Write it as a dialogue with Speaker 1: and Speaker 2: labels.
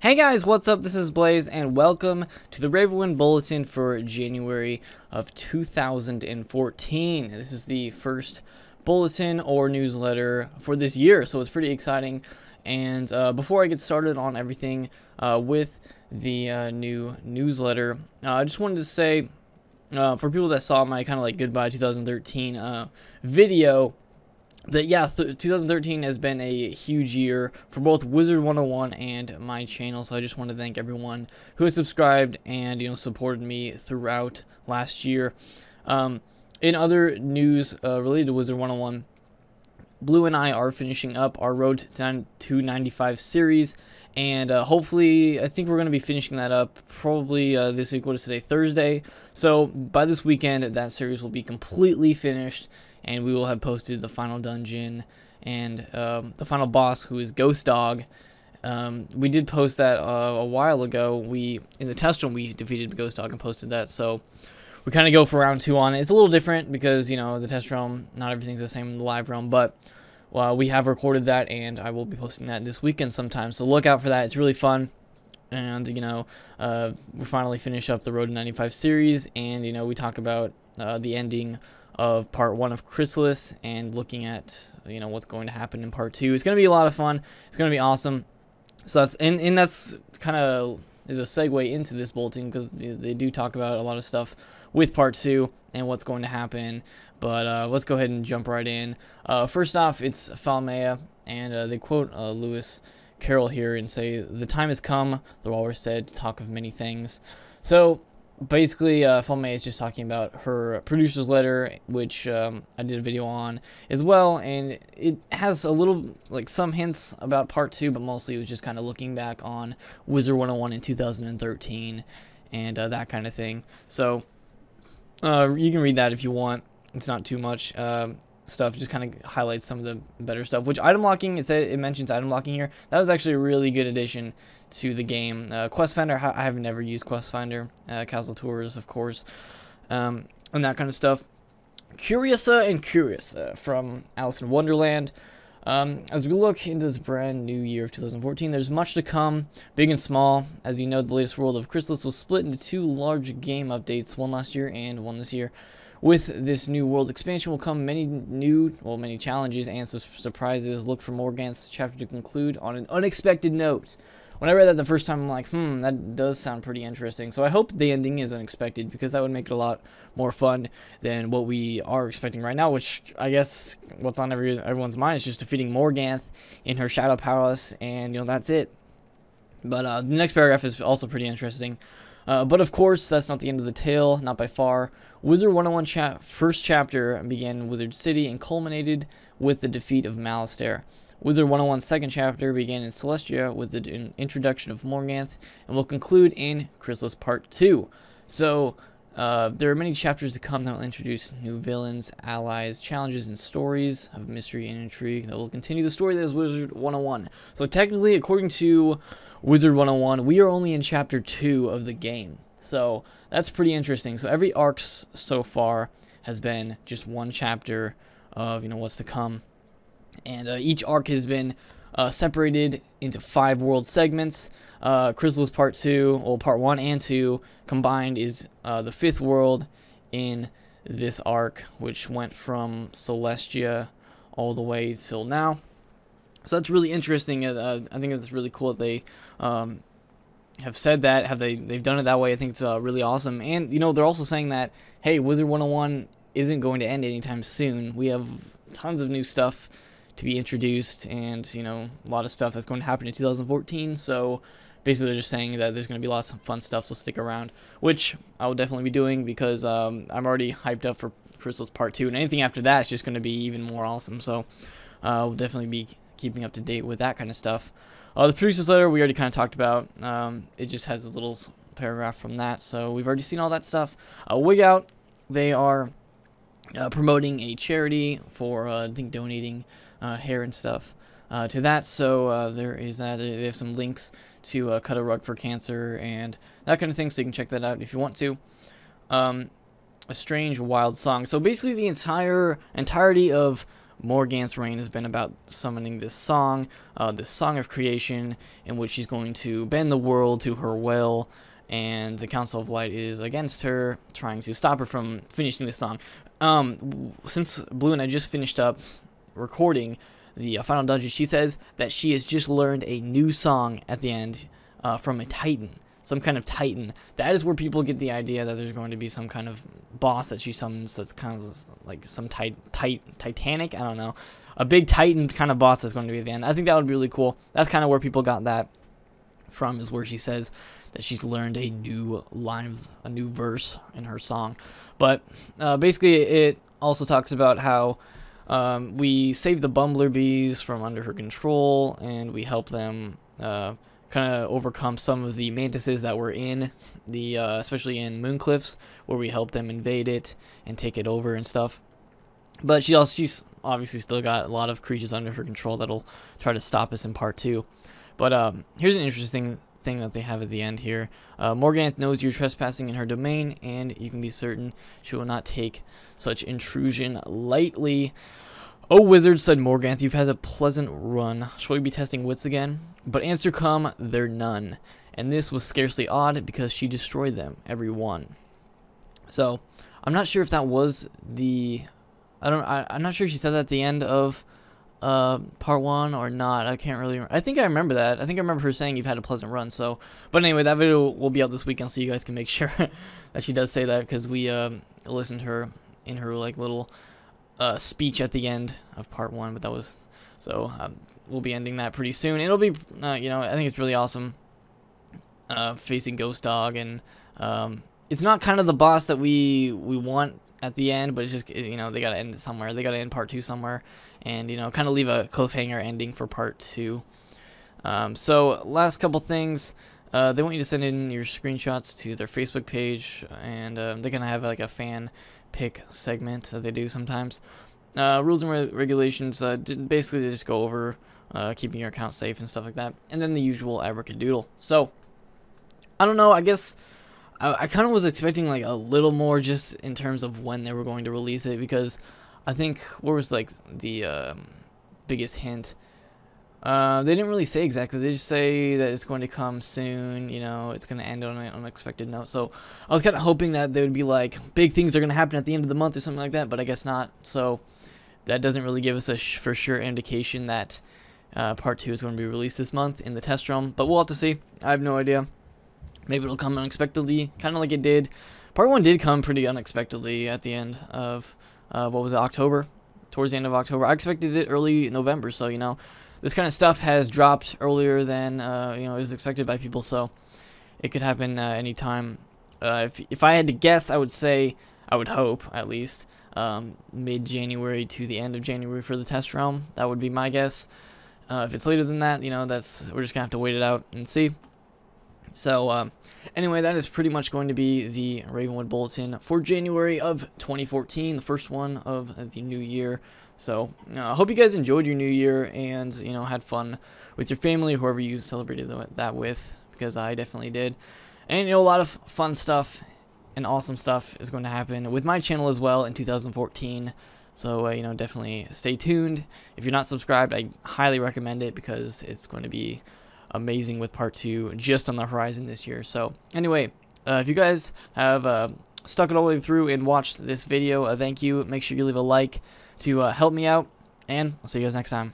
Speaker 1: Hey guys, what's up? This is Blaze, and welcome to the Wizard101 Bulletin for January of 2014. This is the first bulletin or newsletter for this year, so it's pretty exciting. And before I get started on everything with the new newsletter, I just wanted to say, for people that saw my kind of like Goodbye 2013 video, that yeah, 2013 has been a huge year for both Wizard101 and my channel, so I just want to thank everyone who has subscribed and supported me throughout last year. In other news related to Wizard101, Blue and I are finishing up our Road to 295 series, and hopefully, I think we're going to be finishing that up probably this week. What is today? Thursday. So by this weekend, that series will be completely finished, and we will have posted the final dungeon and the final boss, who is Ghost Dog. We did post that a while ago. In the test room, we defeated Ghost Dog and posted that, so we kind of go for round 2 on it. It's a little different because, the test realm, not everything's the same in the live realm, but we have recorded that, and I will be posting that this weekend sometime, so look out for that. It's really fun. And, we finally finish up the Road to 95 series, and, we talk about the ending of part 1 of Chrysalis and looking at, what's going to happen in part 2. It's going to be a lot of fun. It's going to be awesome. So that's, and that's kind of is a segue into this bulletin, because they do talk about a lot of stuff with part 2 and what's going to happen. But let's go ahead and jump right in. First off, it's Falmea, and they quote Lewis Carroll here and say, "The time has come," the walrus said, "to talk of many things." So basically, Falmea is just talking about her producer's letter, which I did a video on as well, and it has a little, some hints about part 2, but mostly it was just kind of looking back on Wizard101 in 2013 and that kind of thing. So you can read that if you want. It's not too much stuff, just kind of highlights some of the better stuff. Which item locking, it mentions item locking here. That was actually a really good addition to the game. Quest Finder, I have never used Quest Finder. Castle Tours, of course, and that kind of stuff. Curiosa and Curious from Alice in Wonderland. As we look into this brand new year of 2014, there's much to come, big and small. As you know, the latest world of Chrysalis was split into 2 large game updates, one last year and one this year. With this new world expansion will come many challenges and surprises. Look for Morganth's chapter to conclude on an unexpected note. When I read that the first time, I'm like, that does sound pretty interesting. So I hope the ending is unexpected, because that would make it a lot more fun than what we are expecting right now, which I guess what's on everyone's mind is just defeating Morganth in her Shadow Palace, and, that's it. But the next paragraph is also pretty interesting. But of course, that's not the end of the tale, not by far. Wizard101 first chapter began in Wizard City and culminated with the defeat of Malistaire. Wizard101's second chapter began in Celestia with the introduction of Morganth, and will conclude in Chrysalis Part 2. So, there are many chapters to come that will introduce new villains, allies, challenges, and stories of mystery and intrigue that will continue the story that is Wizard101. So technically, according to Wizard101, we are only in Chapter 2 of the game. So that's pretty interesting. So every arc so far has been just one chapter of, what's to come. And each arc has been separated into 5 world segments. Chrysalis Part 2, well, Part 1 and 2 combined is the 5th world in this arc, which went from Celestia all the way till now. So that's really interesting. I think it's really cool that they have said that. They've done it that way. I think it's really awesome. And they're also saying that, hey, Wizard101 isn't going to end anytime soon. We have tons of new stuff to be introduced, and a lot of stuff that's going to happen in 2014. So basically, they're just saying that there's going to be lots of fun stuff. So stick around, which I will definitely be doing, because I'm already hyped up for Chrysalis Part 2, and anything after that is just going to be even more awesome. So we'll definitely be keeping up to date with that kind of stuff. The producer's letter we already kind of talked about. It just has a little paragraph from that, so we've already seen all that stuff. Wig Out, they are promoting a charity for I think donating hair and stuff to that. So there is that. They have some links to cut a rug for cancer and that kind of thing, so you can check that out if you want to. A Strange Wild Song. So basically the entirety of Morgant's reign has been about summoning this song of creation, in which she's going to bend the world to her will, and the Council of Light is against her, trying to stop her from finishing this song. Since Blue and I just finished up recording the final dungeon, she says that she has just learned a new song at the end from a Titan. Some kind of Titan. That is where people get the idea that there's going to be some kind of boss that she summons that's kind of like some Titanic, I don't know. A big Titan kind of boss that's going to be at the end. I think that would be really cool. That's kind of where people got that from, is where she says that she's learned a new a new verse in her song. But basically it also talks about how we save the bumblebees from under her control, and we help them kind of overcome some of the mantises that were in the, especially in Mooncliffs, where we help them invade it and take it over and stuff. But she's obviously still got a lot of creatures under her control that'll try to stop us in part 2. But here's an interesting thing that they have at the end here. Morganth knows you're trespassing in her domain, and you can be certain she will not take such intrusion lightly. "Oh, wizard," said Morganth, "you've had a pleasant run. Shall we be testing wits again?" But answer come, there none. And this was scarcely odd, because she destroyed them, every one. So, I'm not sure if that was the... I'm not sure if she said that at the end of part 1 or not. I can't really remember. I think I remember that. I think I remember her saying you've had a pleasant run. So, but anyway, that video will be out this weekend, so you guys can make sure that she does say that, because we listened to her in her like little speech at the end of part 1. But that was so we'll be ending that pretty soon. It'll be you know, I think it's really awesome facing Ghost Dog, and it's not kind of the boss that we want at the end, but it's just, you know, they gotta end it somewhere. They gotta end part 2 somewhere, and, you know, kind of leave a cliffhanger ending for part 2. So last couple things, they want you to send in your screenshots to their Facebook page, and they're gonna have like a fan pick segment that they do sometimes. Rules and regulations, basically they just go over keeping your account safe and stuff like that, and then the usual abracadabra. So I don't know, I guess I kind of was expecting like a little more just in terms of when they were going to release it, because I think, what was like the biggest hint? They didn't really say exactly. They just say that it's going to come soon, you know, it's going to end on an unexpected note. So I was kind of hoping that they would be like, big things are going to happen at the end of the month or something like that, but I guess not. So that doesn't really give us a for sure indication that part 2 is going to be released this month in the test realm, but we'll have to see. I have no idea. Maybe it'll come unexpectedly, kind of like it did. Part 1 did come pretty unexpectedly at the end of, what was it, October? Towards the end of October. I expected it early November, so, you know, this kind of stuff has dropped earlier than, you know, is expected by people, so it could happen anytime. If I had to guess, I would say, I would hope, at least, mid-January to the end of January for the test realm. That would be my guess. If it's later than that, you know, we're just going to have to wait it out and see. So, anyway, that is pretty much going to be the Ravenwood Bulletin for January of 2014, the first one of the new year. So, I hope you guys enjoyed your new year and, you know, had fun with your family, whoever you celebrated that with, because I definitely did. And, you know, a lot of fun stuff and awesome stuff is going to happen with my channel as well in 2014. So, you know, definitely stay tuned. If you're not subscribed, I highly recommend it, because it's going to be amazing with part 2 just on the horizon this year. So anyway, if you guys have stuck it all the way through and watched this video, thank you. Make sure you leave a like to help me out, and I'll see you guys next time.